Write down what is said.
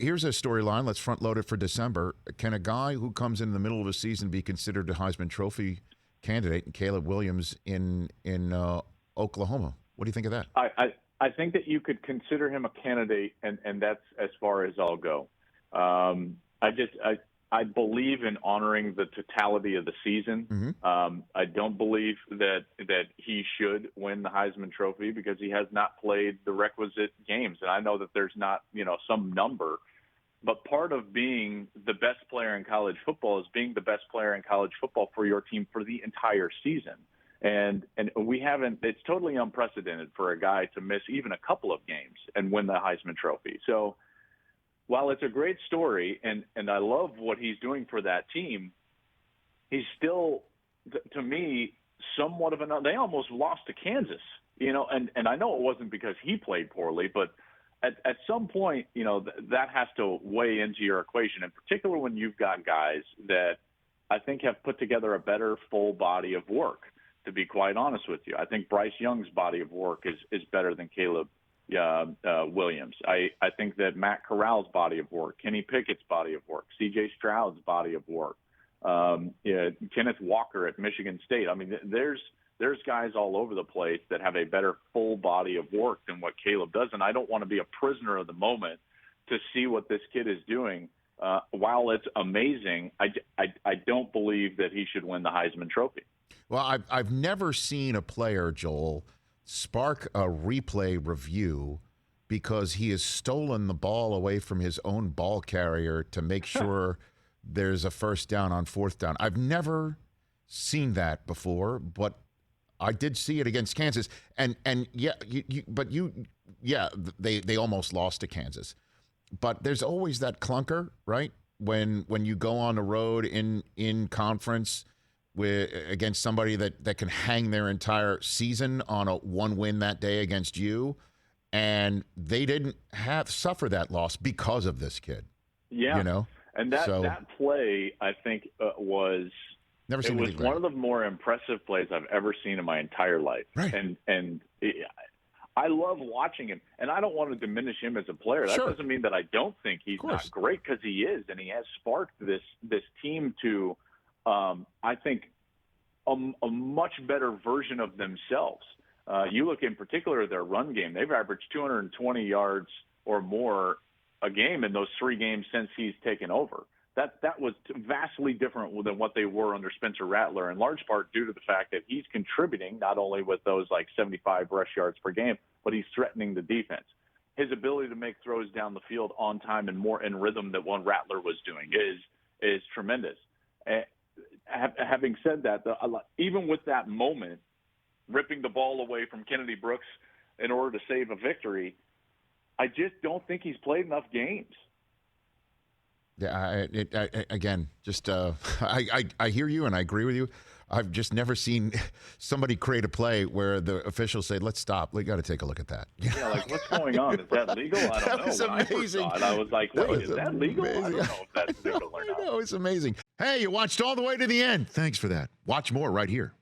here's a storyline. Let's front load it for December. Can a guy who comes in the middle of a season be considered a Heisman Trophy candidate? And Caleb Williams in Oklahoma. What do you think of that? I think that you could consider him a candidate, and that's as far as I'll go. I believe in honoring the totality of the season. Mm-hmm. I don't believe that he should win the Heisman Trophy because he has not played the requisite games. And I know that there's not, some number, but part of being the best player in college football is being the best player in college football for your team for the entire season. And we haven't – it's totally unprecedented for a guy to miss even a couple of games and win the Heisman Trophy. So while it's a great story and I love what he's doing for that team, he's still, to me, somewhat of – they almost lost to Kansas, and I know it wasn't because he played poorly, but at some point, that has to weigh into your equation, in particular when you've got guys that I think have put together a better full body of work. To be quite honest with you, I think Bryce Young's body of work is better than Caleb Williams. I think that Matt Corral's body of work, Kenny Pickett's body of work, C.J. Stroud's body of work, Kenneth Walker at Michigan State. I mean, there's guys all over the place that have a better full body of work than what Caleb does, and I don't want to be a prisoner of the moment to see what this kid is doing. While it's amazing, I don't believe that he should win the Heisman Trophy. Well, I've never seen a player, Joel, spark a replay review because he has stolen the ball away from his own ball carrier to make sure there's a first down on fourth down. I've never seen that before, but I did see it against Kansas. And yeah, they almost lost to Kansas. But there's always that clunker, right? When you go on the road in conference against somebody that can hang their entire season on a one win that day against you, and they didn't suffer that loss because of this kid. Yeah, and that play I think was one of the more impressive plays I've ever seen in my entire life. Right. And I love watching him, and I don't want to diminish him as a player. That doesn't mean that I don't think he's not great, because he is, and he has sparked this team to. I think a much better version of themselves. You look in particular at their run game. They've averaged 220 yards or more a game in those 3 games since he's taken over. That was vastly different than what they were under Spencer Rattler, in large part due to the fact that he's contributing not only with those 75 rush yards per game, but he's threatening the defense. His ability to make throws down the field on time and more in rhythm than what Rattler was doing is tremendous. Having said that, even with that moment, ripping the ball away from Kennedy Brooks in order to save a victory, I just don't think he's played enough games. Yeah, I hear you and I agree with you. I've just never seen somebody create a play where the officials say, "Let's stop. We got to take a look at that." Yeah, what's going on? Is that legal? I don't know. That was amazing. I was like, wait, is that legal? Amazing. I don't know if that's legal or not. I know, it's amazing. Hey, you watched all the way to the end. Thanks for that. Watch more right here.